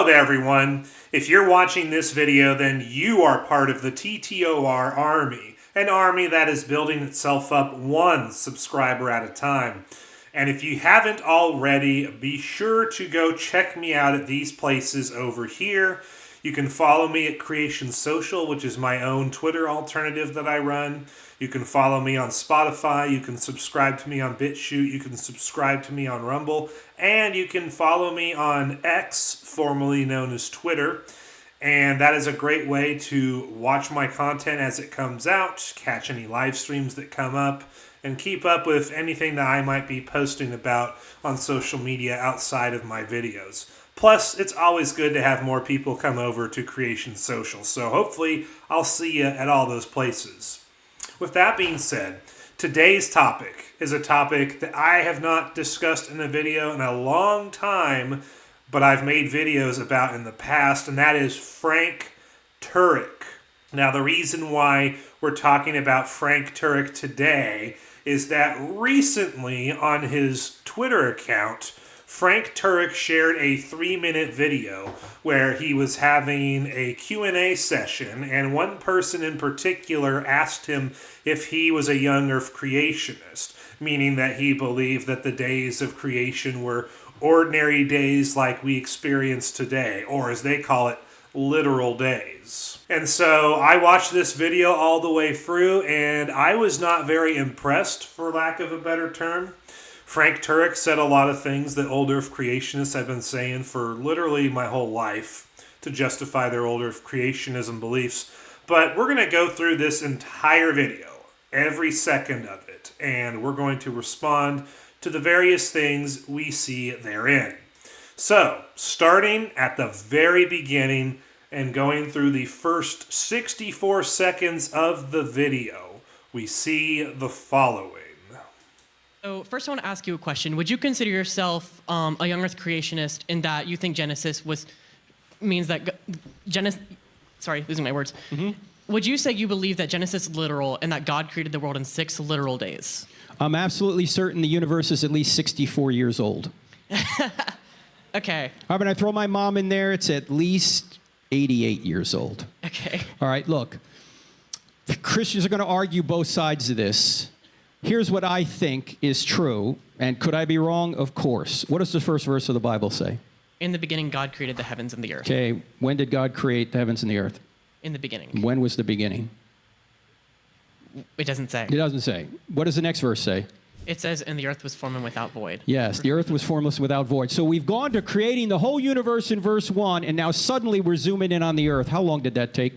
Hello there, everyone. If you're watching this video, then you are part of the TTOR army, an army that is building itself up one subscriber at a time. And if you haven't already, be sure to go check me out at these places over here. You can follow me at Creation Social, which is my own Twitter alternative that I run. You can follow me on Spotify. You can subscribe to me on BitChute. You can subscribe to me on Rumble. And you can follow me on X, formerly known as Twitter. And that is a great way to watch my content as it comes out, catch any live streams that come up, and keep up with anything that I might be posting about on social media outside of my videos. Plus, it's always good to have more people come over to Creation Social, so hopefully I'll see you at all those places. With that being said, today's topic is a topic that I have not discussed in a video in a long time, but I've made videos about in the past, and that is Frank Turek. Now, the reason why we're talking about Frank Turek today is that recently on his Twitter account, Frank Turek shared a 3-minute video where he was having a Q&A session, and one person in particular asked him if he was a Young Earth Creationist, meaning that he believed that the days of creation were ordinary days like we experience today, or as they call it, literal days. And so I watched this video all the way through, and I was not very impressed, for lack of a better term. Frank Turek said a lot of things that old Earth creationists have been saying for literally my whole life to justify their old Earth creationism beliefs. But we're going to go through this entire video, every second of it, and we're going to respond to the various things we see therein. So, starting at the very beginning and going through the first 64 seconds of the video, we see the following. So first I want to ask you a question. Would you consider yourself a Young Earth Creationist in that you think Genesis means that losing my words. Mm-hmm. Would you say you believe that Genesis is literal and that God created the world in 6 literal days? I'm absolutely certain the universe is at least 64 years old. Okay. I'm going to throw my mom in there. It's at least 88 years old. Okay. All right, look. The Christians are going to argue both sides of this. Here's what I think is true, and could I be wrong? Of course. What does the first verse of the Bible say? In the beginning, God created the heavens and the earth. Okay, when did God create the heavens and the earth? In the beginning. When was the beginning? It doesn't say. It doesn't say. What does the next verse say? It says, and the earth was formed and without void. Yes, the earth was formless without void. So we've gone to creating the whole universe in verse 1, and now suddenly we're zooming in on the earth. How long did that take?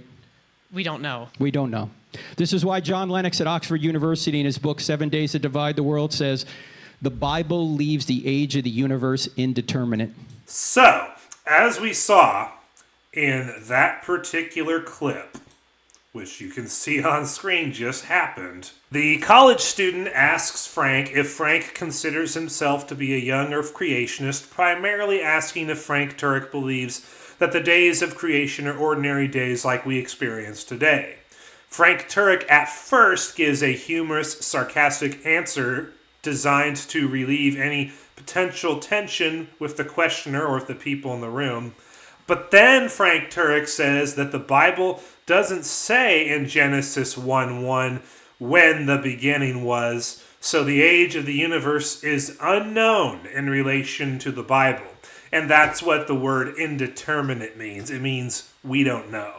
We don't know. We don't know. This is why John Lennox at Oxford University in his book, 7 Days That Divide the World, says, the Bible leaves the age of the universe indeterminate. So, as we saw in that particular clip, which you can see on screen just happened, the college student asks Frank if Frank considers himself to be a Young Earth Creationist, primarily asking if Frank Turek believes that the days of creation are ordinary days like we experience today. Frank Turek at first gives a humorous, sarcastic answer designed to relieve any potential tension with the questioner or with the people in the room. But then Frank Turek says that the Bible doesn't say in Genesis 1:1 when the beginning was, so the age of the universe is unknown in relation to the Bible. And that's what the word indeterminate means. It means we don't know.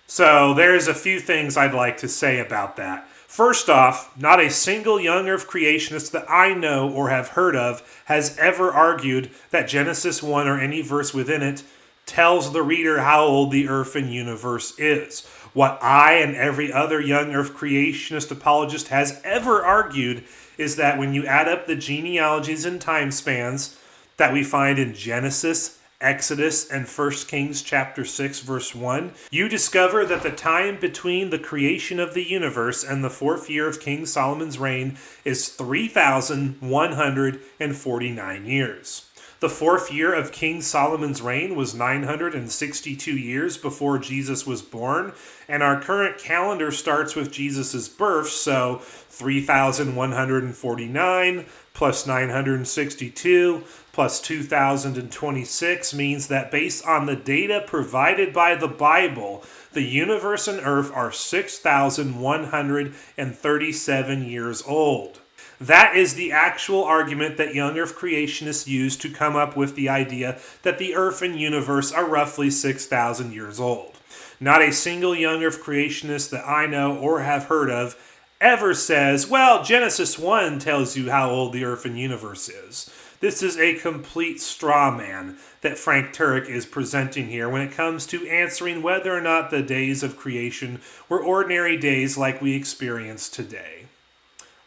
So there's a few things I'd like to say about that. First off, not a single Young Earth Creationist that I know or have heard of has ever argued that Genesis 1 or any verse within it tells the reader how old the earth and universe is. What I and every other Young Earth Creationist apologist has ever argued is that when you add up the genealogies and time spans that we find in Genesis, Exodus, and 1 Kings chapter 6, verse 1, you discover that the time between the creation of the universe and the 4th year of King Solomon's reign is 3,149 years. The fourth year of King Solomon's reign was 962 years before Jesus was born, and our current calendar starts with Jesus' birth, so 3,149 plus 962 plus 2,026 means that based on the data provided by the Bible, the universe and earth are 6,137 years old. That is the actual argument that Young Earth Creationists use to come up with the idea that the Earth and universe are roughly 6,000 years old. Not a single Young Earth Creationist that I know or have heard of ever says, well, Genesis 1 tells you how old the Earth and universe is. This is a complete straw man that Frank Turek is presenting here when it comes to answering whether or not the days of creation were ordinary days like we experience today.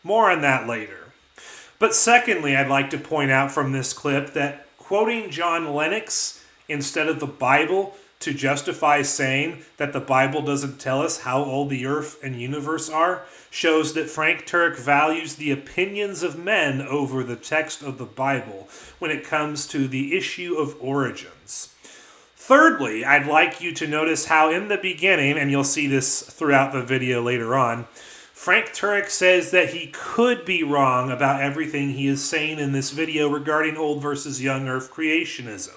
More on that later. But secondly, I'd like to point out from this clip that quoting John Lennox instead of the Bible to justify saying that the Bible doesn't tell us how old the earth and universe are shows that Frank Turek values the opinions of men over the text of the Bible when it comes to the issue of origins. Thirdly, I'd like you to notice how in the beginning, and you'll see this throughout the video later on, Frank Turek says that he could be wrong about everything he is saying in this video regarding old versus young earth creationism.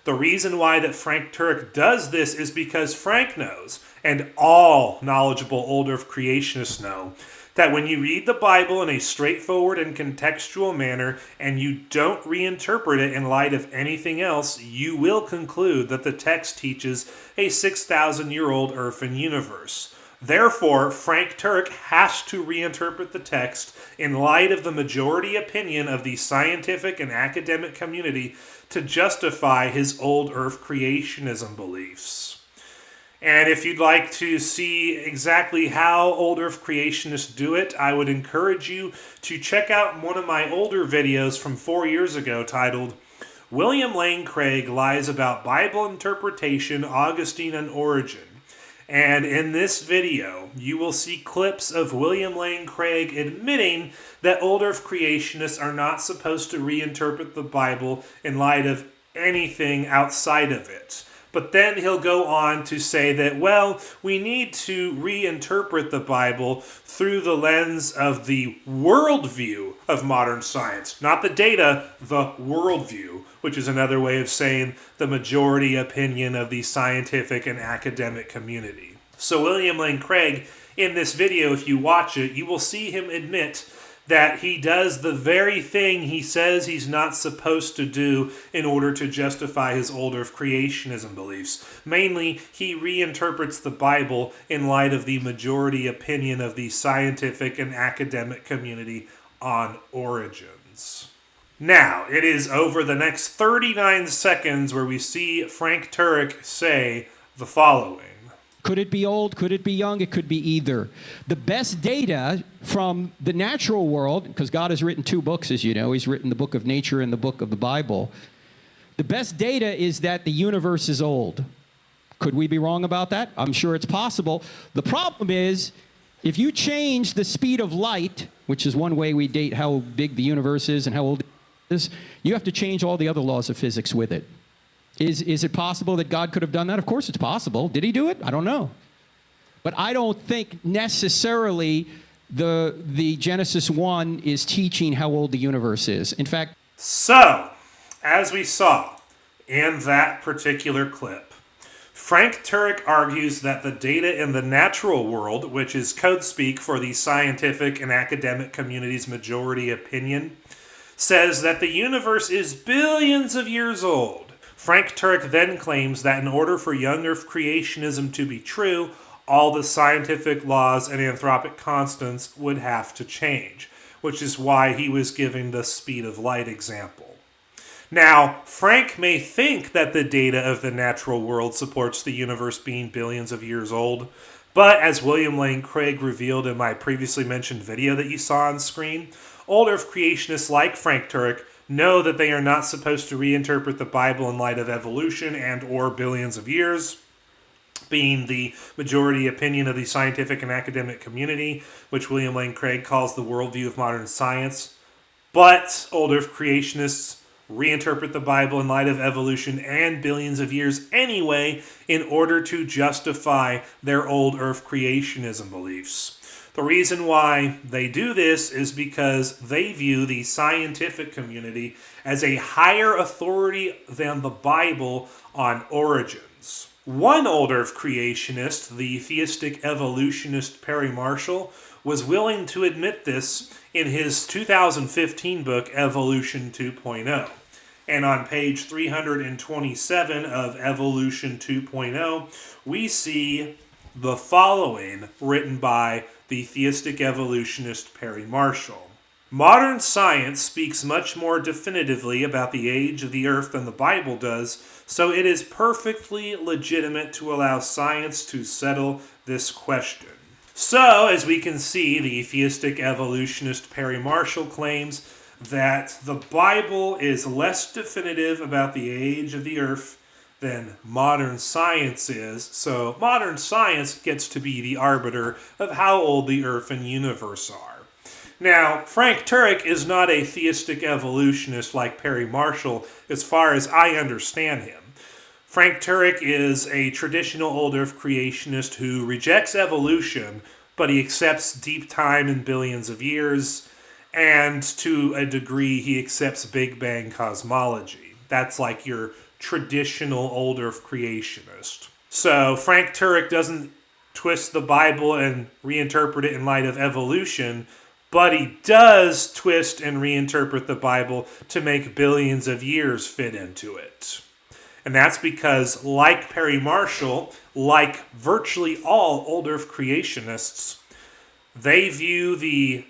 The reason why that Frank Turek does this is because Frank knows, and all knowledgeable old earth creationists know, that when you read the Bible in a straightforward and contextual manner and you don't reinterpret it in light of anything else, you will conclude that the text teaches a 6,000-year-old earth and universe. Therefore, Frank Turek has to reinterpret the text in light of the majority opinion of the scientific and academic community to justify his old earth creationism beliefs. And if you'd like to see exactly how old earth creationists do it, I would encourage you to check out one of my older videos from 4 years ago titled William Lane Craig Lies About Bible Interpretation, Augustine, and Origen. And in this video, you will see clips of William Lane Craig admitting that old earth creationists are not supposed to reinterpret the Bible in light of anything outside of it. But then he'll go on to say that, well, we need to reinterpret the Bible through the lens of the worldview of modern science. Not the data, the worldview, which is another way of saying the majority opinion of the scientific and academic community. So William Lane Craig, in this video, if you watch it, you will see him admit that he does the very thing he says he's not supposed to do in order to justify his old earth creationism beliefs. Mainly, he reinterprets the Bible in light of the majority opinion of the scientific and academic community on origins. Now, it is over the next 39 seconds where we see Frank Turek say the following. Could it be old? Could it be young? It could be either. The best data from the natural world, because God has written 2 books, as you know. He's written the book of nature and the book of the Bible. The best data is that the universe is old. Could we be wrong about that? I'm sure it's possible. The problem is, if you change the speed of light, which is one way we date how big the universe is and how old it is, you have to change all the other laws of physics with it. Is it possible that God could have done that? Of course it's possible. Did he do it? I don't know. But I don't think necessarily the Genesis 1 is teaching how old the universe is. In fact... So, as we saw in that particular clip, Frank Turek argues that the data in the natural world, which is code speak for the scientific and academic community's majority opinion, says that the universe is billions of years old. Frank Turek then claims that in order for young earth creationism to be true, all the scientific laws and anthropic constants would have to change, which is why he was giving the speed of light example. Now, Frank may think that the data of the natural world supports the universe being billions of years old, but as William Lane Craig revealed in my previously mentioned video that you saw on screen, old earth creationists like Frank Turek know that they are not supposed to reinterpret the Bible in light of evolution and or billions of years, being the majority opinion of the scientific and academic community, which William Lane Craig calls the worldview of modern science. But old earth creationists reinterpret the Bible in light of evolution and billions of years anyway in order to justify their old earth creationism beliefs. The reason why they do this is because they view the scientific community as a higher authority than the Bible on origins. One old earth creationist, the theistic evolutionist Perry Marshall, was willing to admit this in his 2015 book, Evolution 2.0. And on page 327 of Evolution 2.0, we see the following written by the theistic evolutionist Perry Marshall. Modern science speaks much more definitively about the age of the earth than the Bible does, so it is perfectly legitimate to allow science to settle this question. So, as we can see, the theistic evolutionist Perry Marshall claims that the Bible is less definitive about the age of the earth than modern science is, so modern science gets to be the arbiter of how old the earth and universe are. Now, Frank Turek is not a theistic evolutionist like Perry Marshall, as far as I understand him. Frank Turek is a traditional old earth creationist who rejects evolution, but he accepts deep time in billions of years, and to a degree he accepts Big Bang cosmology. That's like your traditional old earth creationist. So Frank Turek doesn't twist the Bible and reinterpret it in light of evolution, but he does twist and reinterpret the Bible to make billions of years fit into it. And that's because, like Perry Marshall, like virtually all old earth creationists, they view the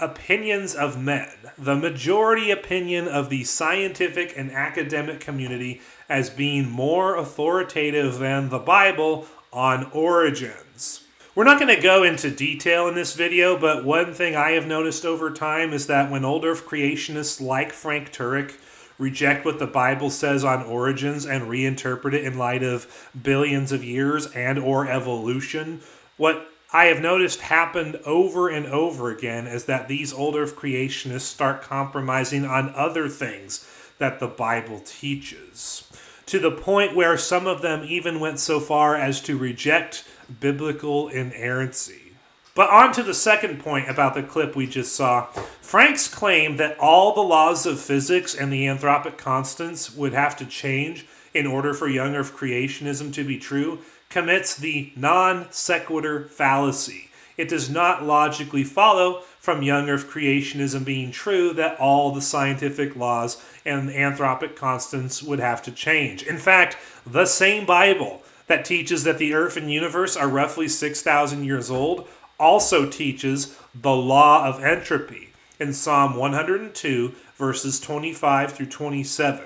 opinions of men, the majority opinion of the scientific and academic community, as being more authoritative than the Bible on origins. We're not going to go into detail in this video, but one thing I have noticed over time is that when old earth creationists like Frank Turek reject what the Bible says on origins and reinterpret it in light of billions of years and or evolution, what I have noticed happened over and over again is that these old earth creationists start compromising on other things that the Bible teaches, to the point where some of them even went so far as to reject biblical inerrancy. But on to the second point about the clip we just saw. Frank's claim that all the laws of physics and the anthropic constants would have to change in order for young earth creationism to be true commits the non sequitur fallacy. It does not logically follow from young earth creationism being true that all the scientific laws and anthropic constants would have to change. In fact, the same Bible that teaches that the earth and universe are roughly 6,000 years old also teaches the law of entropy in Psalm 102, verses 25 through 27.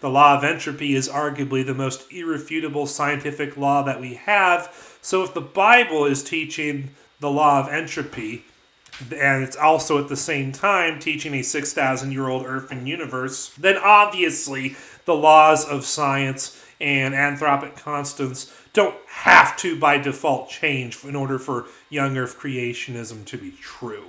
The law of entropy is arguably the most irrefutable scientific law that we have. So if the Bible is teaching the law of entropy, and it's also at the same time teaching a 6,000-year-old earth and universe, then obviously the laws of science and anthropic constants don't have to by default change in order for young earth creationism to be true.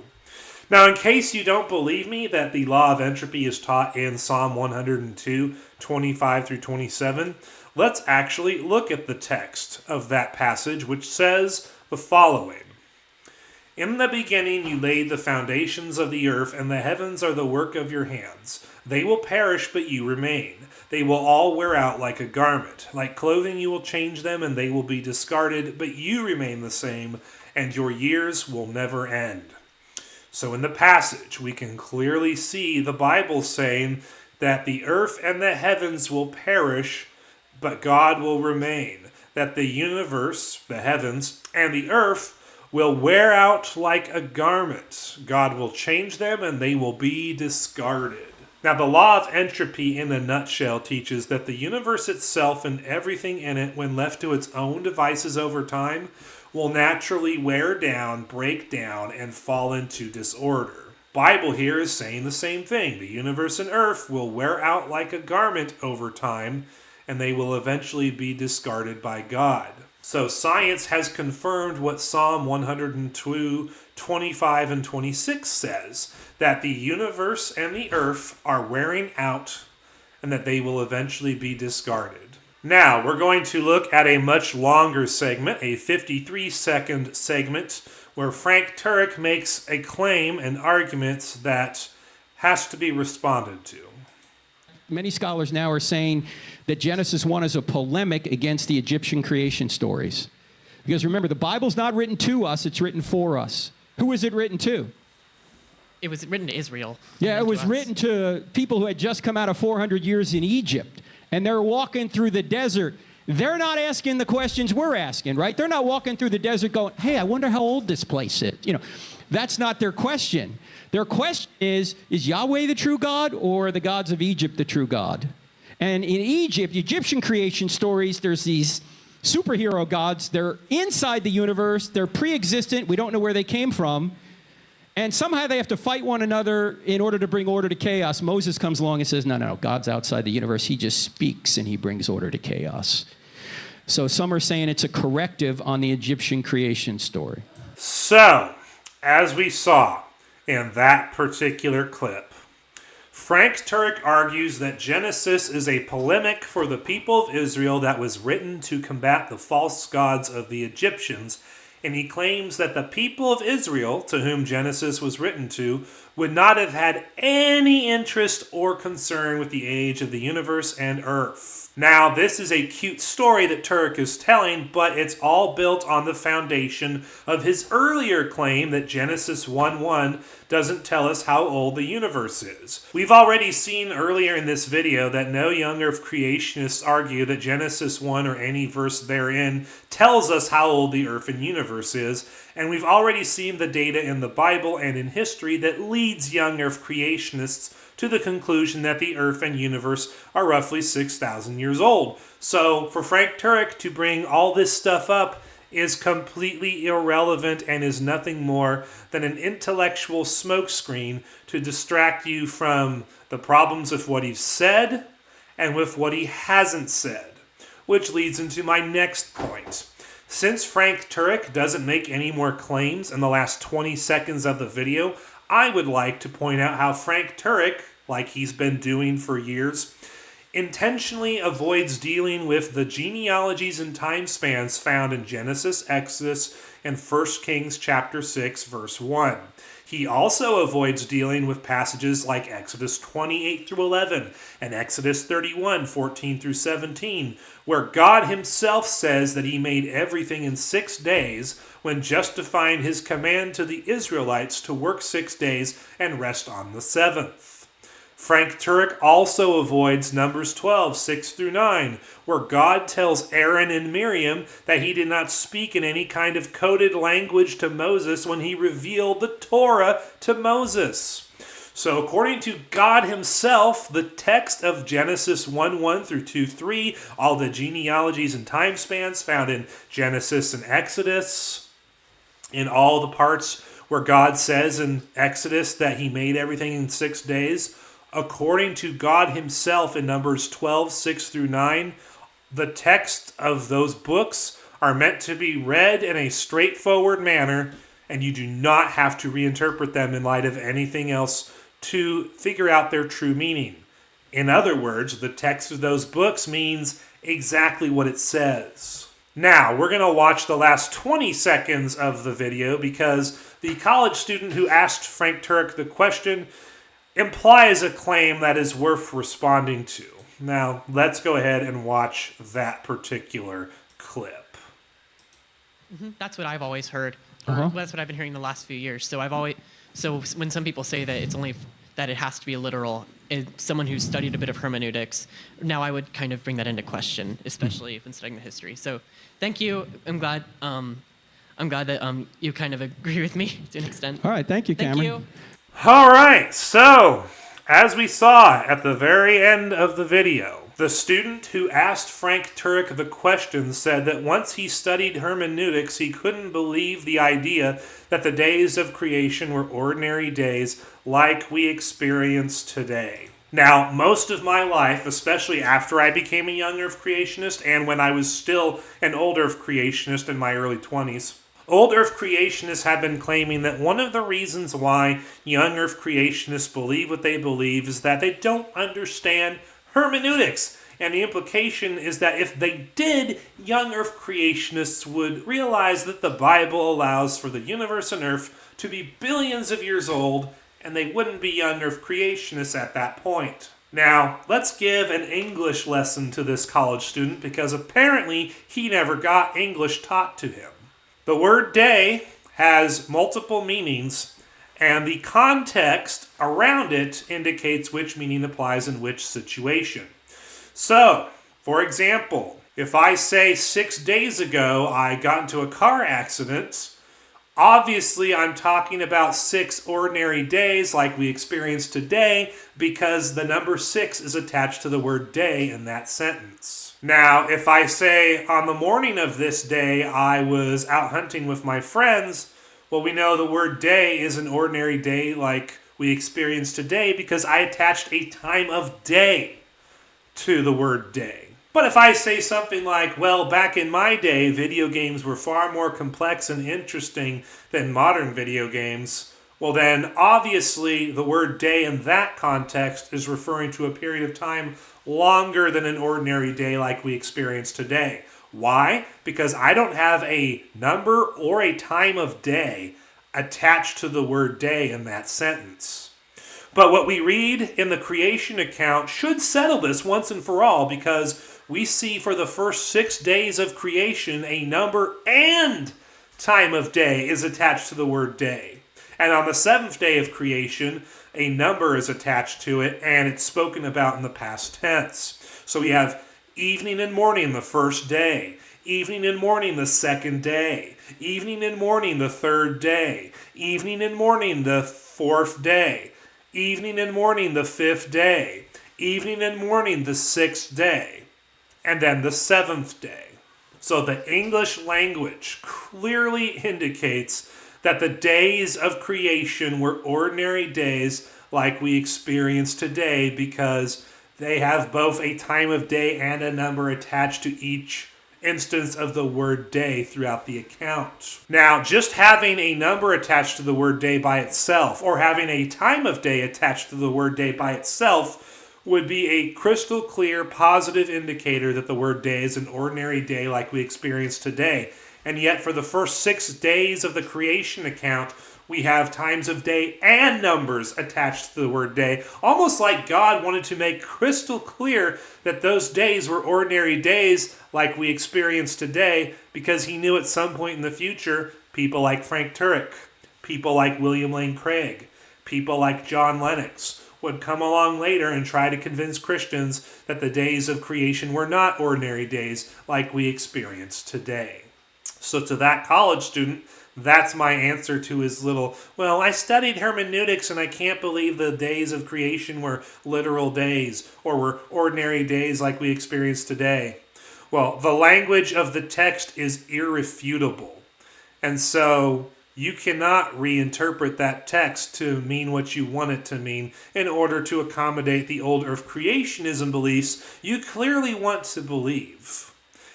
Now, in case you don't believe me that the law of entropy is taught in Psalm 102, 25 through 27, let's actually look at the text of that passage, which says the following. In the beginning you laid the foundations of the earth, and the heavens are the work of your hands. They will perish, but you remain. They will all wear out like a garment. Like clothing you will change them, and they will be discarded, but you remain the same, and your years will never end. So in the passage, we can clearly see the Bible saying that the earth and the heavens will perish, but God will remain. That the universe, the heavens, and the earth will wear out like a garment. God will change them, and they will be discarded. Now, the law of entropy in a nutshell teaches that the universe itself and everything in it, when left to its own devices over time, will naturally wear down, break down, and fall into disorder. Bible here is saying the same thing. The universe and earth will wear out like a garment over time, and they will eventually be discarded by God. So science has confirmed what Psalm 102, 25 and 26 says, that the universe and the earth are wearing out and that they will eventually be discarded. Now, we're going to look at a much longer segment, a 53-second segment, where Frank Turek makes a claim and argument that has to be responded to. Many scholars now are saying that Genesis 1 is a polemic against the Egyptian creation stories. Because remember, the Bible's not written to us, it's written for us. Who is it written to? It was written to Israel. Yeah, it was written to people who had just come out of 400 years in Egypt, and they're walking through the desert. They're not asking the questions we're asking, right? They're not walking through the desert going, hey, I wonder how old this place is. That's not their question. Their question is Yahweh the true God, or are the gods of Egypt the true God? And in Egypt, Egyptian creation stories, there's these superhero gods. They're inside the universe. They're pre-existent. We don't know where they came from. And somehow they have to fight one another in order to bring order to chaos. Moses comes along and says, no, God's outside the universe. He just speaks and he brings order to chaos. So some are saying it's a corrective on the Egyptian creation story. So, as we saw in that particular clip, Frank Turek argues that Genesis is a polemic for the people of Israel that was written to combat the false gods of the Egyptians, and he claims that the people of Israel, to whom Genesis was written to, would not have had any interest or concern with the age of the universe and earth. Now, this is a cute story that Turek is telling, but it's all built on the foundation of his earlier claim that Genesis 1:1 doesn't tell us how old the universe is. We've already seen earlier in this video that no Young Earth Creationists argue that Genesis 1 or any verse therein tells us how old the earth and universe is, and we've already seen the data in the Bible and in history that leads Young Earth Creationists to the conclusion that the earth and universe are roughly 6,000 years old. So for Frank Turek to bring all this stuff up is completely irrelevant and is nothing more than an intellectual smokescreen to distract you from the problems of what he's said and with what he hasn't said. Which leads into my next point. Since Frank Turek doesn't make any more claims in the last 20 seconds of the video, I would like to point out how Frank Turek, like he's been doing for years, intentionally avoids dealing with the genealogies and time spans found in Genesis, Exodus, and 1 Kings chapter 6, verse 1. He also avoids dealing with passages like Exodus 28 through 11 and Exodus 31, 14 through 17, where God himself says that he made everything in 6 days when justifying his command to the Israelites to work 6 days and rest on the seventh. Frank Turek also avoids Numbers 12, 6 through 9, where God tells Aaron and Miriam that he did not speak in any kind of coded language to Moses when he revealed the Torah to Moses. So according to God himself, the text of Genesis 1:1 through 2:3, all the genealogies and time spans found in Genesis and Exodus, in all the parts where God says in Exodus that he made everything in 6 days, according to God himself in Numbers 12, 6 through 9, the text of those books are meant to be read in a straightforward manner, and you do not have to reinterpret them in light of anything else to figure out their true meaning. In other words, the text of those books means exactly what it says. Now, we're going to watch the last 20 seconds of the video because the college student who asked Frank Turek the question implies a claim that is worth responding to. Now, let's go ahead and watch that particular clip. That's what I've always heard. Uh-huh. That's what I've been hearing the last few years. So when some people say that it's only that it has to be literal, someone who's studied a bit of hermeneutics, now I would kind of bring that into question, especially when studying the history. So, thank you. I'm glad that you kind of agree with me to an extent. All right, thank you, Cameron. Thank you. All right, so as we saw at the very end of the video, the student who asked Frank Turek the question said that once he studied hermeneutics, he couldn't believe the idea that the days of creation were ordinary days like we experience today. Now, most of my life, especially after I became a Young Earth Creationist and when I was still an Old Earth Creationist in my early 20s, Old Earth Creationists have been claiming that one of the reasons why Young Earth Creationists believe what they believe is that they don't understand hermeneutics. And the implication is that if they did, young Earth creationists would realize that the Bible allows for the universe and Earth to be billions of years old, and they wouldn't be young Earth creationists at that point. Now, let's give an English lesson to this college student because apparently he never got English taught to him. The word day has multiple meanings, and the context around it indicates which meaning applies in which situation. So, for example, if I say 6 days ago I got into a car accident, obviously I'm talking about 6 ordinary days like we experience today because the number 6 is attached to the word day in that sentence. Now, if I say on the morning of this day I was out hunting with my friends, well, we know the word day is an ordinary day like we experience today because I attached a time of day to the word day. But if I say something like, well, back in my day, video games were far more complex and interesting than modern video games, well then, obviously, the word day in that context is referring to a period of time longer than an ordinary day like we experience today. Why? Because I don't have a number or a time of day attached to the word day in that sentence. But what we read in the creation account should settle this once and for all because we see for the first 6 days of creation a number and time of day is attached to the word day. And on the 7th day of creation, a number is attached to it and it's spoken about in the past tense. So we have evening and morning the first day, evening and morning the second day, evening and morning the third day, evening and morning the fourth day, evening and morning the 5th day, evening and morning the 6th day, and then the 7th day. So the English language clearly indicates that the days of creation were ordinary days like we experience today because they have both a time of day and a number attached to each instance of the word day throughout the account. Now, just having a number attached to the word day by itself, or having a time of day attached to the word day by itself, would be a crystal clear positive indicator that the word day is an ordinary day like we experience today. And yet, for the first 6 days of the creation account, we have times of day and numbers attached to the word day, almost like God wanted to make crystal clear that those days were ordinary days like we experience today, because he knew at some point in the future, people like Frank Turek, people like William Lane Craig, people like John Lennox would come along later and try to convince Christians that the days of creation were not ordinary days like we experience today. So to that college student, that's my answer to his little, well, I studied hermeneutics and I can't believe the days of creation were literal days or were ordinary days like we experience today. Well, the language of the text is irrefutable. And so you cannot reinterpret that text to mean what you want it to mean in order to accommodate the old Earth creationism beliefs you clearly want to believe.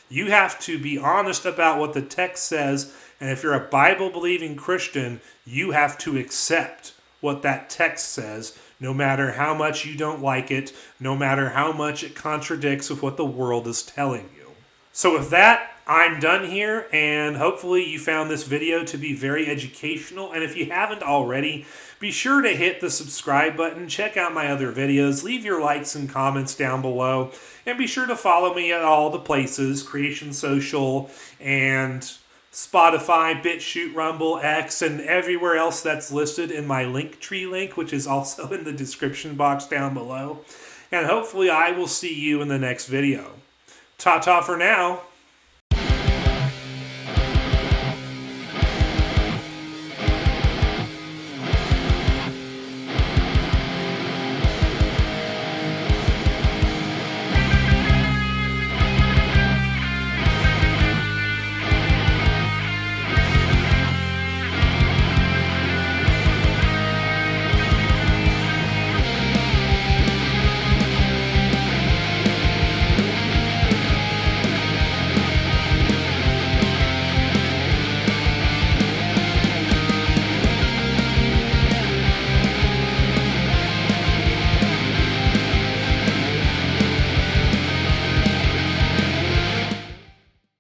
You have to be honest about what the text says, and if you're a Bible-believing Christian, you have to accept what that text says, no matter how much you don't like it, no matter how much it contradicts with what the world is telling you. So with that, I'm done here, and hopefully you found this video to be very educational. And if you haven't already, be sure to hit the subscribe button, check out my other videos, leave your likes and comments down below, and be sure to follow me at all the places, Creation Social and Spotify, BitChute, Rumble, X, and everywhere else that's listed in my Linktree link, which is also in the description box down below. And hopefully I will see you in the next video. Ta-ta for now.